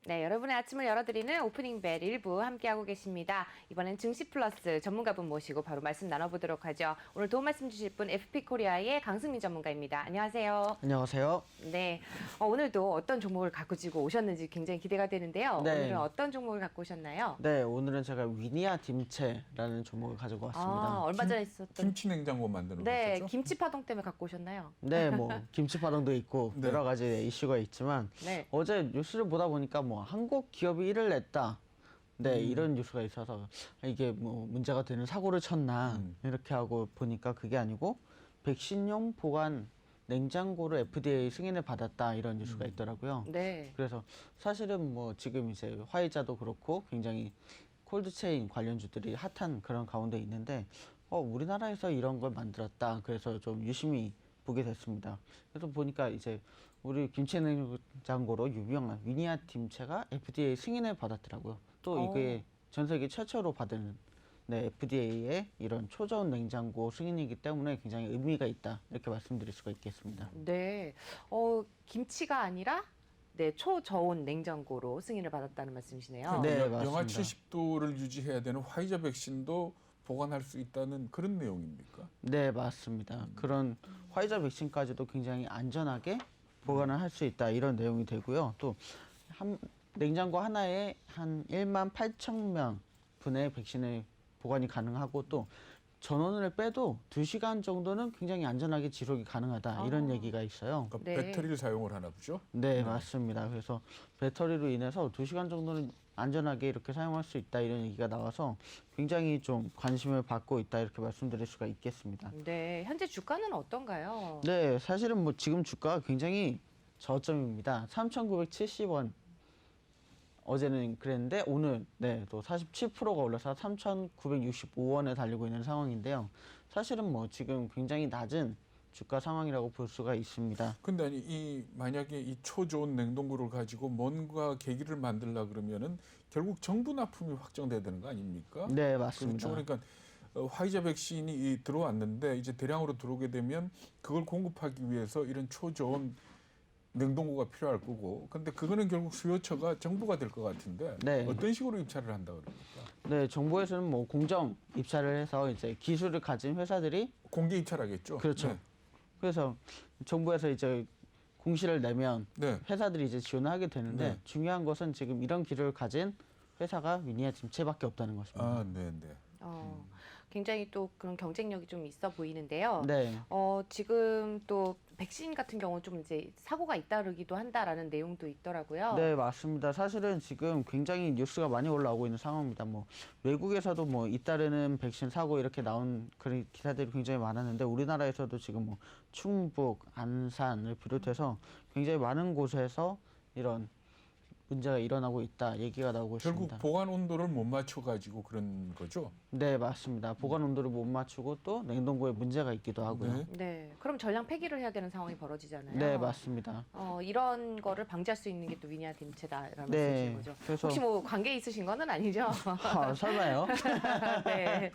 네, 여러분의 아침을 열어드리는 오프닝 벨 1부 함께하고 계십니다. 이번엔 증시 플러스 전문가분 모시고 바로 말씀 나눠보도록 하죠. 오늘 도움 말씀 주실 분 FP코리아의 강승민 전문가입니다. 안녕하세요. 안녕하세요. 네, 오늘도 어떤 종목을 갖고 지고 오셨는지 굉장히 기대가 되는데요. 네. 오늘은 어떤 종목을 갖고 오셨나요? 네, 오늘은 제가 위니아 딤체라는 종목을 가지고 왔습니다. 얼마 전에 있었던 김치 냉장고 만드는 네, 거죠? 김치 파동 때문에 갖고 오셨나요? 네, 뭐 김치파동도 있고 네. 여러 가지 이슈가 있지만 네. 어제 뉴스를 보다 보니까 뭐 한국 기업이 일을 냈다. 네, 이런 뉴스가 있어서 이게 뭐 문제가 되는 사고를 쳤나 이렇게 하고 보니까 그게 아니고 백신용 보관 냉장고를 FDA 승인을 받았다 이런 뉴스가 있더라고요. 네. 그래서 사실은 뭐 지금 이제 화이자도 그렇고 굉장히 콜드체인 관련주들이 핫한 그런 가운데 있는데 우리나라에서 이런 걸 만들었다. 그래서 좀 유심히 보게 됐습니다. 그래서 보니까 이제 우리 김치 냉장고로 유명한 위니아 딤체가 FDA 승인을 받았더라고요. 또 이게 전 세계 최초로 받은 FDA의 이런 초저온 냉장고 승인이기 때문에 굉장히 의미가 있다. 이렇게 말씀드릴 수가 있겠습니다. 네. 김치가 아니라 초저온 냉장고로 승인을 받았다는 말씀이시네요. 네, 영하 맞습니다. 70도를 유지해야 되는 화이자 백신도 보관할 수 있다는 그런 내용입니까? 네, 맞습니다. 그런 화이자 백신까지도 굉장히 안전하게 보관을 할 수 있다 이런 내용이 되고요. 또 냉장고 하나에 한 1만 8천 명 분의 백신을 보관이 가능하고 또 전원을 빼도 2시간 정도는 굉장히 안전하게 지속이 가능하다 이런 얘기가 있어요. 그러니까 네. 배터리를 사용을 하나 보죠? 네, 맞습니다. 그래서 배터리로 인해서 2시간 정도는 안전하게 이렇게 사용할 수 있다 이런 얘기가 나와서 굉장히 좀 관심을 받고 있다 이렇게 말씀드릴 수가 있겠습니다. 네, 현재 주가는 어떤가요? 네, 사실은 뭐 지금 주가가 굉장히 저점입니다. 3,970원. 어제는 그랬는데 오늘 또 47%가 올라서 3,965원에 달리고 있는 상황인데요. 사실은 뭐 지금 굉장히 낮은 주가 상황이라고 볼 수가 있습니다. 근데 아니 만약에 이 초저온 냉동고를 가지고 뭔가 계기를 만들려 그러면은 결국 정부 납품이 확정돼야 되는 거 아닙니까? 네, 맞습니다. 그렇죠. 그러니까 화이자 백신이 들어왔는데 이제 대량으로 들어오게 되면 그걸 공급하기 위해서 이런 초저온 냉동고가 필요할 거고, 근데 그거는 결국 수요처가 정부가 될 것 같은데 네. 어떤 식으로 입찰을 한다 그럽니까? 네, 정부에서는 뭐 공정 입찰을 해서 이제 기술을 가진 회사들이 공개 입찰하겠죠. 그렇죠. 네. 그래서 정부에서 이제 공시를 내면 네. 회사들이 이제 지원을 하게 되는데 네. 중요한 것은 지금 이런 기술을 가진 회사가 위니아 딤체밖에 없다는 것입니다. 아, 네, 네. 굉장히 또 그런 경쟁력이 좀 있어 보이는데요. 네. 지금 또 백신 같은 경우는 좀 이제 사고가 잇따르기도 한다라는 내용도 있더라고요. 네, 맞습니다. 사실은 지금 굉장히 뉴스가 많이 올라오고 있는 상황입니다. 뭐 외국에서도 뭐 잇따르는 백신 사고 이렇게 나온 그런 기사들이 굉장히 많았는데 우리나라에서도 지금 뭐 충북, 안산을 비롯해서 굉장히 많은 곳에서 이런 문제가 일어나고 있다 얘기가 나오고 결국 있습니다. 보관 온도를 못 맞춰 가지고 그런 거죠. 네, 맞습니다. 보관 온도를 못 맞추고 또 냉동고에 문제가 있기도 하고요. 네. 네, 그럼 전량 폐기를 해야 되는 상황이 벌어지잖아요. 네, 맞습니다. 이런 거를 방지할 수 있는 게 또 위니아 딤체다라는 네, 말씀이신 거죠. 그래서- 혹시 뭐 관계 있으신 거는 아니죠? 설마요? 네.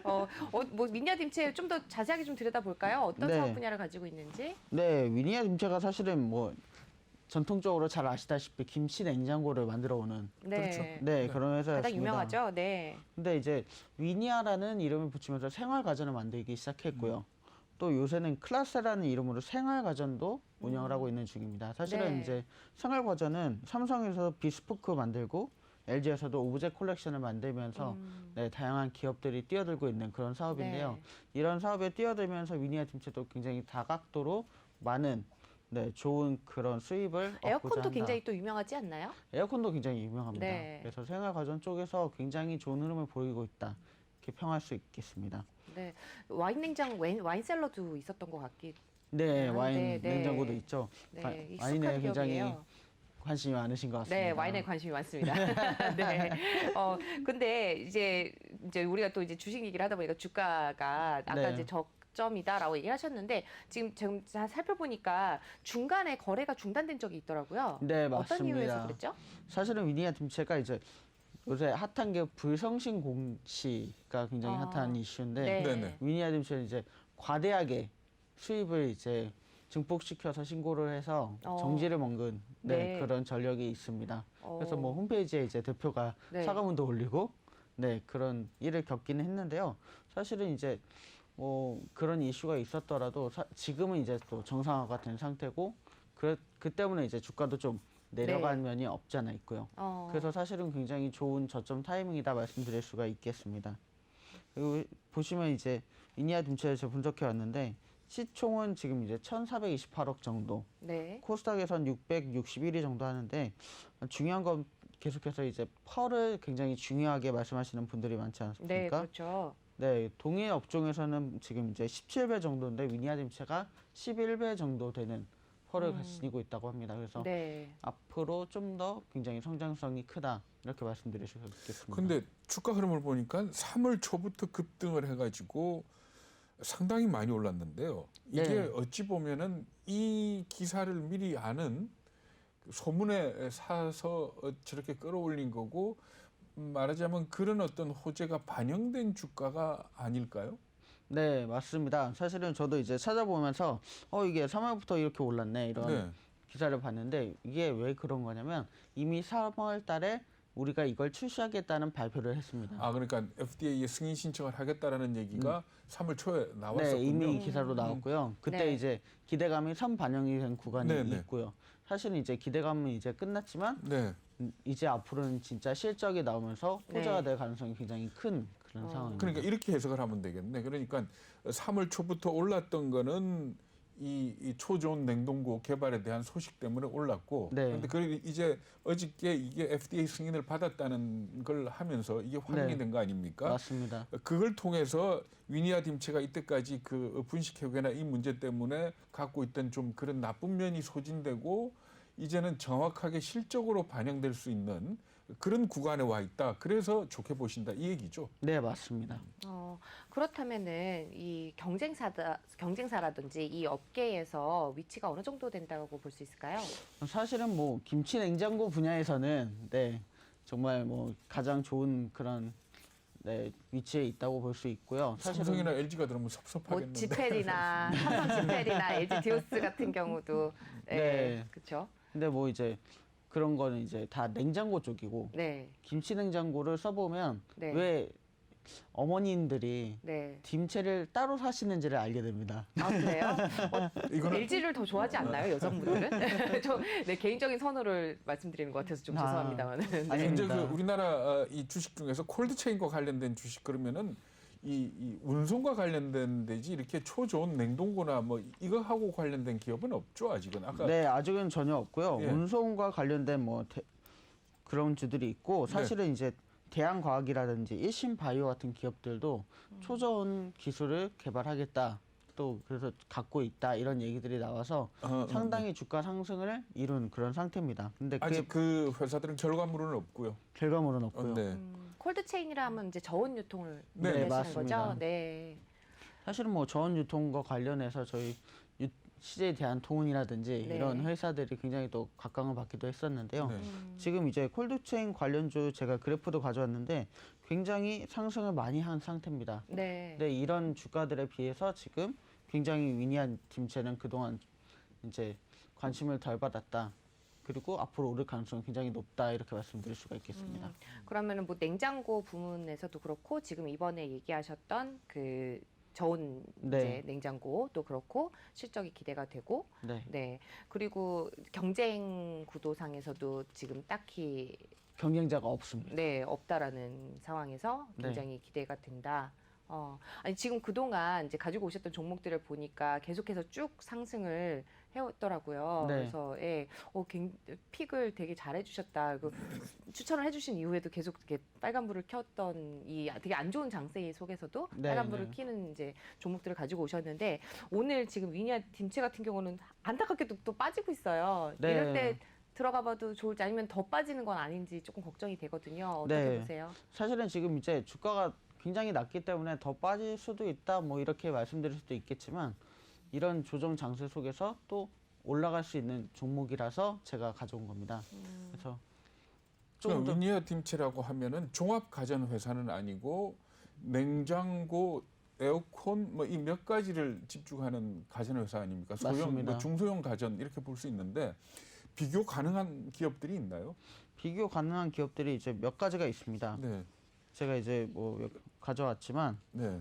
뭐 위니아 딤체 좀 더 자세하게 좀 들여다볼까요? 어떤 네. 사업 분야를 가지고 있는지? 네, 위니아 딤체가 사실은 뭐 전통적으로 잘 아시다시피 김치 냉장고를 만들어 오는 네. 그렇죠. 네, 그런 회사였습니다. 가장 유명하죠. 네. 근데 이제 위니아라는 이름을 붙이면서 생활 가전을 만들기 시작했고요. 또 요새는 클라세라는 이름으로 생활 가전도 운영을 하고 있는 중입니다. 사실은 네. 이제 생활 가전은 삼성에서 비스포크 만들고 LG에서도 오브제 콜렉션을 만들면서 다양한 기업들이 뛰어들고 있는 그런 사업인데요. 네. 이런 사업에 뛰어들면서 위니아 딤체도 굉장히 다각도로 많은 좋은 그런 수입을 얻고자 에어컨도 한다. 굉장히 또 유명하지 않나요? 에어컨도 굉장히 유명합니다. 네. 그래서 생활 가전 쪽에서 굉장히 좋은 흐름을 보이고 있다. 이렇게 평할 수 있겠습니다. 네. 와인 냉장, 와인 셀러도 있었던 것 같기. 네, 아, 와인 네, 네. 냉장고도 있죠. 네, 익숙한 와인에 굉장히 기업이에요. 관심이 많으신 것 같습니다. 네, 와인에 관심이 많습니다. 네. 근데 이제 우리가 또 이제 주식 얘기를 하다 보니까 주가가 아까 네. 이제 적점이다라고 얘기하셨는데 지금 잘 살펴보니까 중간에 거래가 중단된 적이 있더라고요. 네, 어떤 맞습니다. 이유에서 그랬죠? 사실은 위니아 딤체가 이제 요새 핫한 게 불성신 공시가 굉장히 핫한 이슈인데 네. 네네. 위니아 딤체는 이제 과대하게 수입을 이제 증폭시켜서 신고를 해서 어. 정지를 먹은 네. 그런 전력이 있습니다. 그래서 뭐 어. 홈페이지에 이제 대표가 네. 사과문도 올리고 그런 일을 겪기는 했는데요. 사실은 이제 뭐 그런 이슈가 있었더라도 지금은 이제 또 정상화가 된 상태고 그 때문에 이제 주가도 좀 내려간 면이 없지 않아 있고요. 그래서 사실은 굉장히 좋은 저점 타이밍이다 말씀드릴 수가 있겠습니다. 그리고 보시면 이제 위니아 딤체를 제가 분석해 왔는데 시총은 지금 이제 1,428억 정도, 네. 코스닥에선 661위 정도 하는데 중요한 건 계속해서 이제 펄을 굉장히 중요하게 말씀하시는 분들이 많지 네, 않습니까? 그렇죠. 네, 동일 업종에서는 지금 이제 17배 정도인데 위니아 딤체가 11배 정도 되는 펄을 지니고 있다고 합니다. 그래서 네. 앞으로 좀 더 굉장히 성장성이 크다 이렇게 말씀드릴 수 있겠습니다. 근데 주가 흐름을 보니까 3월 초부터 급등을 해가지고 상당히 많이 올랐는데요. 이게 네. 어찌 보면은 이 기사를 미리 아는 소문에 사서 저렇게 끌어올린 거고 말하자면 그런 어떤 호재가 반영된 주가가 아닐까요? 네, 맞습니다. 사실은 저도 이제 찾아보면서 이게 3월부터 이렇게 올랐네 이런 네. 기사를 봤는데 이게 왜 그런 거냐면 이미 3월 달에 우리가 이걸 출시하겠다는 발표를 했습니다. 아 그러니까 FDA에 승인 신청을 하겠다라는 얘기가 3월 초에 나왔었군요. 네, 이미 기사로 나왔고요. 그때 네. 이제 기대감이 선반영이 된 구간이 네, 네. 있고요. 사실은 이제 기대감은 이제 끝났지만 네. 이제 앞으로는 진짜 실적이 나오면서 호재가 네. 될 가능성이 굉장히 큰 그런 상황입니다. 그러니까 이렇게 해석을 하면 되겠네. 그러니까 3월 초부터 올랐던 거는 이 초저온 냉동고 개발에 대한 소식 때문에 올랐고, 네. 그런데 그 이제 어저께 이게 FDA 승인을 받았다는 걸 하면서 이게 확인이 네. 된 거 아닙니까? 맞습니다. 그걸 통해서 위니아 딤체가 이때까지 그 분식회계나 이 문제 때문에 갖고 있던 좀 그런 나쁜 면이 소진되고 이제는 정확하게 실적으로 반영될 수 있는 그런 구간에 와 있다. 그래서 좋게 보신다 이 얘기죠. 네, 맞습니다. 그렇다면은 이 경쟁사라든지 이 업계에서 위치가 어느 정도 된다고 볼 수 있을까요? 사실은 뭐 김치 냉장고 분야에서는 정말 뭐 가장 좋은 그런 위치에 있다고 볼 수 있고요. 삼성이나 LG가 들으면 뭐 섭섭하겠는데. 지펠이나 삼성 지펠이나 LG 디오스 같은 경우도 네. 그렇죠. 근데 뭐 이제 그런 거는 이제 다 냉장고 쪽이고 네. 김치 냉장고를 써보면 네. 왜 어머님들이 네. 딤체를 따로 사시는지를 알게 됩니다. 아, 그래요? 이거는 LG를 더 좋아하지 않나요, 여성분들은? 네, 개인적인 선호를 말씀드리는 것 같아서 좀 죄송합니다만은. 네. 아니, 현재 그 아닙니다. 우리나라 이 주식 중에서 콜드체인과 관련된 주식 그러면은 이 운송과 관련된 데지 이렇게 초저온 냉동고나 뭐 이거 하고 관련된 기업은 없죠 아직은. 아까 네, 아직은 전혀 없고요. 예. 운송과 관련된 뭐 그런 주들이 있고 사실은 이제 대한과학이라든지 일신바이오 같은 기업들도 초저온 기술을 개발하겠다. 또 그래서 갖고 있다 이런 얘기들이 나와서 상당히 주가 상승을 이룬 그런 상태입니다. 근데 아직 그 회사들은 결과물은 없고요. 결과물은 없고요. 네. 콜드체인이라 하면 이제 저온 유통을 네, 얘기하시는 맞습니다. 거죠? 네. 사실은 뭐 저온 유통과 관련해서 저희 CJ 대한통운이라든지 네. 이런 회사들이 굉장히 또 각광을 받기도 했었는데요. 네. 지금 이제 콜드체인 관련주 제가 그래프도 가져왔는데 굉장히 상승을 많이 한 상태입니다. 네. 근데 이런 주가들에 비해서 지금 굉장히 위니아 딤체는 그동안 이제 관심을 덜 받았다. 그리고 앞으로 오를 가능성이 굉장히 높다 이렇게 말씀드릴 수가 있겠습니다. 그러면은 뭐 냉장고 부문에서도 그렇고 지금 이번에 얘기하셨던 그 저온 네. 이제 냉장고도 그렇고 실적이 기대가 되고 네, 네. 그리고 경쟁 구도상에서도 지금 딱히 경쟁자가 없습니다. 네, 없다라는 상황에서 네. 굉장히 기대가 된다. 아니 지금 그동안 이제 가지고 오셨던 종목들을 보니까 계속해서 쭉 상승을 해왔더라고요. 네. 그래서 픽을 되게 잘 해주셨다. 그 추천을 해주신 이후에도 계속 이렇게 빨간불을 켰던 이 되게 안 좋은 장세 속에서도 네, 빨간불을 네. 켜는 이제 종목들을 가지고 오셨는데 오늘 지금 위니아 딤체 같은 경우는 안타깝게도 또 빠지고 있어요. 네. 이럴 때 들어가봐도 좋을지 아니면 더 빠지는 건 아닌지 조금 걱정이 되거든요. 어떻게 네. 보세요? 사실은 지금 이제 주가가 굉장히 낮기 때문에 더 빠질 수도 있다 뭐 이렇게 말씀드릴 수도 있겠지만 이런 조정 장세 속에서 또 올라갈 수 있는 종목이라서 제가 가져온 겁니다. 그래서 조금 더 위니아 딤체라고 하면은 종합 가전 회사는 아니고 냉장고 에어컨 뭐 이 몇 가지를 집중하는 가전회사 아닙니까? 소형, 맞습니다. 뭐 중소형 가전 이렇게 볼 수 있는데 비교 가능한 기업들이 있나요? 비교 가능한 기업들이 이제 몇 가지가 있습니다. 네, 제가 이제 뭐 가져왔지만 네.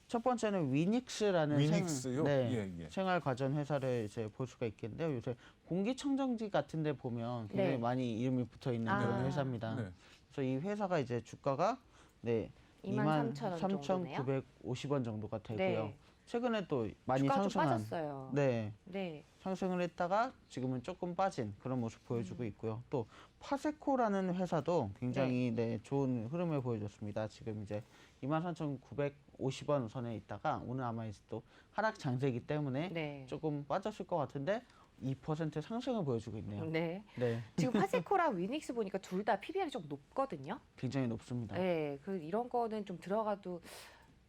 첫 번째는 위닉스라는 위닉스요? 네, 예, 예. 생활 가전 회사를 이제 볼 수가 있겠는데요. 요새 공기청정기 같은 데 보면 굉장히 네. 많이 이름이 붙어 있는 아. 그런 회사입니다. 네. 그래서 이 회사가 이제 주가가 네, 23,000원 정도네요. 23,950원 정도가 되고요. 네. 최근에 또 많이 주가가 좀 상승한 빠졌어요. 네, 네. 상승을 했다가 지금은 조금 빠진 그런 모습 보여주고 있고요. 또 파세코라는 회사도 굉장히 네, 좋은 흐름을 보여줬습니다. 지금 이제 23,950원 선에 있다가 오늘 아마 이제 또 하락 장세이기 때문에 네. 조금 빠졌을 것 같은데 2% 상승을 보여주고 있네요. 네. 네, 지금 파세코랑 위닉스 보니까 둘 다 PBR이 좀 높거든요. 굉장히 높습니다. 네. 그 이런 거는 좀 들어가도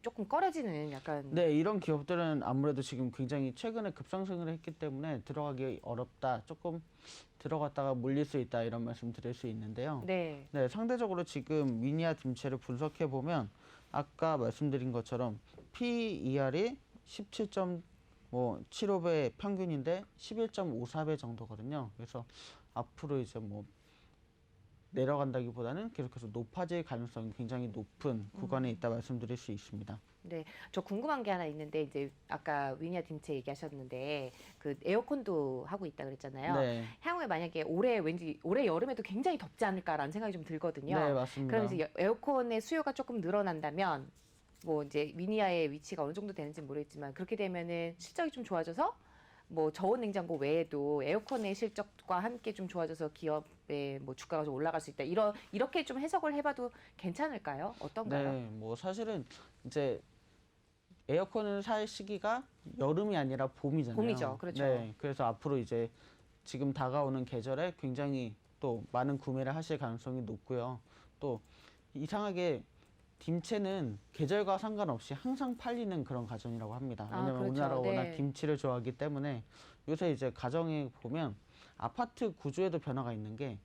조금 꺼려지는 약간 네, 이런 기업들은 아무래도 지금 굉장히 최근에 급상승을 했기 때문에 들어가기 어렵다. 조금 들어갔다가 물릴 수 있다 이런 말씀 드릴 수 있는데요. 네. 네, 상대적으로 지금 위니아 딤체를 분석해 보면 아까 말씀드린 것처럼 PER이 17.75배 평균인데 11.54배 정도거든요. 그래서 앞으로 이제 뭐 내려간다기보다는 계속해서 높아질 가능성이 굉장히 높은 구간에 있다 말씀드릴 수 있습니다. 네, 저 궁금한 게 하나 있는데 이제 아까 위니아 딤체 얘기하셨는데 그 에어컨도 하고 있다 그랬잖아요. 네, 향후에 만약에 올해 여름에도 굉장히 덥지 않을까라는 생각이 좀 들거든요. 네 맞습니다. 그럼 이제 에어컨의 수요가 조금 늘어난다면 뭐 이제 위니아의 위치가 어느 정도 되는지 모르겠지만 그렇게 되면은 실적이 좀 좋아져서 뭐 저온 냉장고 외에도 에어컨의 실적과 함께 좀 좋아져서 기업의 뭐 주가가 좀 올라갈 수 있다. 이렇게 좀 해석을 해봐도 괜찮을까요? 어떤가요? 네, 뭐 사실은 이제 에어컨을 살 시기가 여름이 아니라 봄이잖아요. 봄이죠, 그렇죠. 네, 그래서 앞으로 이제 지금 다가오는 계절에 굉장히 또 많은 구매를 하실 가능성이 높고요. 또 이상하게 김치는 계절과 상관없이 항상 팔리는 그런 가전이라고 합니다. 아, 왜냐면 그렇죠. 우리나라가 워낙 네. 김치를 좋아하기 때문에 요새 이제 가정에 보면 아파트 구조에도 변화가 있는 게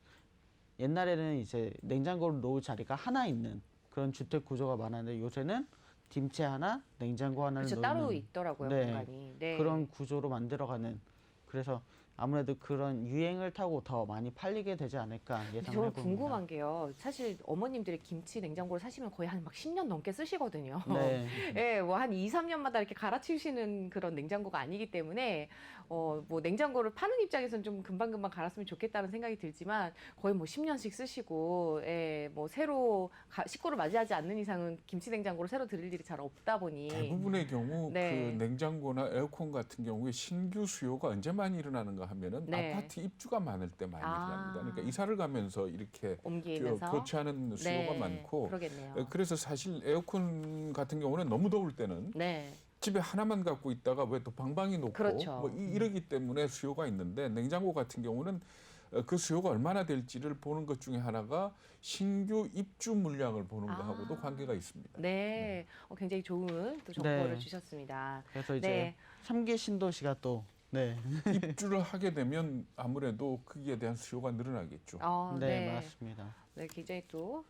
옛날에는 이제 냉장고를 놓을 자리가 하나 있는 그런 주택 구조가 많았는데 요새는 김치 하나, 냉장고 하나를 그렇죠. 놓는 따로 있더라고요, 네, 공간이. 네. 그런 구조로 만들어가는 그래서 아무래도 그런 유행을 타고 더 많이 팔리게 되지 않을까 근데 예상을 저는 해봅니다. 궁금한 게요. 사실 어머님들이 김치 냉장고를 사시면 거의 한 막 10년 넘게 쓰시거든요. 네, 예, 뭐 한 2, 3년마다 이렇게 갈아치우시는 그런 냉장고가 아니기 때문에 뭐 냉장고를 파는 입장에서는 좀 금방금방 갈았으면 좋겠다는 생각이 들지만 거의 뭐 10년씩 쓰시고 예, 뭐 새로 식구를 맞이하지 않는 이상은 김치 냉장고를 새로 드릴 일이 잘 없다 보니 대부분의 경우 네. 그 냉장고나 에어컨 같은 경우에 신규 수요가 언제 많이 일어나는가 하면은 네. 아파트 입주가 많을 때 많이 아. 일어납니다. 그러니까 이사를 가면서 이렇게 옮기면서 교체하는 수요가 네, 많고 그러겠네요. 그래서 사실 에어컨 같은 경우는 너무 더울 때는 네. 집에 하나만 갖고 있다가 왜 또 방방이 높고 그렇죠. 뭐 이러기 때문에 수요가 있는데 냉장고 같은 경우는 그 수요가 얼마나 될지를 보는 것 중에 하나가 신규 입주 물량을 보는 거하고도 아. 관계가 있습니다. 네. 굉장히 좋은 또 정보를 네. 주셨습니다. 그래서 이제 네. 3기 신도시가 또 네, 입주를 하게 되면 아무래도 거기에 대한 수요가 늘어나겠죠. 네, 맞습니다. 네, 굉장히 또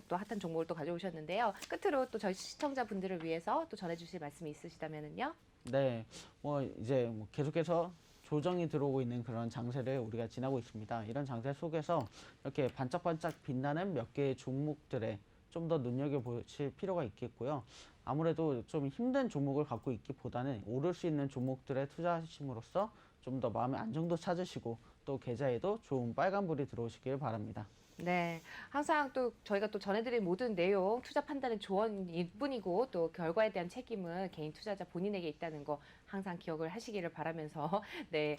핫한 정보를 또 가져오셨는데요. 끝으로 또 저희 시청자분들을 위해서 또 전해주실 말씀이 있으시다면요. 네, 뭐 이제 뭐 계속해서 조정이 들어오고 있는 그런 장세를 우리가 지나고 있습니다. 이런 장세 속에서 이렇게 반짝반짝 빛나는 몇 개의 종목들에 좀 더 눈여겨보실 필요가 있겠고요. 아무래도 좀 힘든 종목을 갖고 있기보다는 오를 수 있는 종목들에 투자하심으로써 좀 더 마음의 안정도 찾으시고 또 계좌에도 좋은 빨간불이 들어오시길 바랍니다. 네, 항상 또 저희가 또 전해드린 모든 내용 투자 판단은 조언일 뿐이고 또 결과에 대한 책임은 개인 투자자 본인에게 있다는 거 항상 기억을 하시기를 바라면서 네,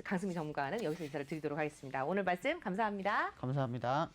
강승미 전문가는 여기서 인사를 드리도록 하겠습니다. 오늘 말씀 감사합니다. 감사합니다.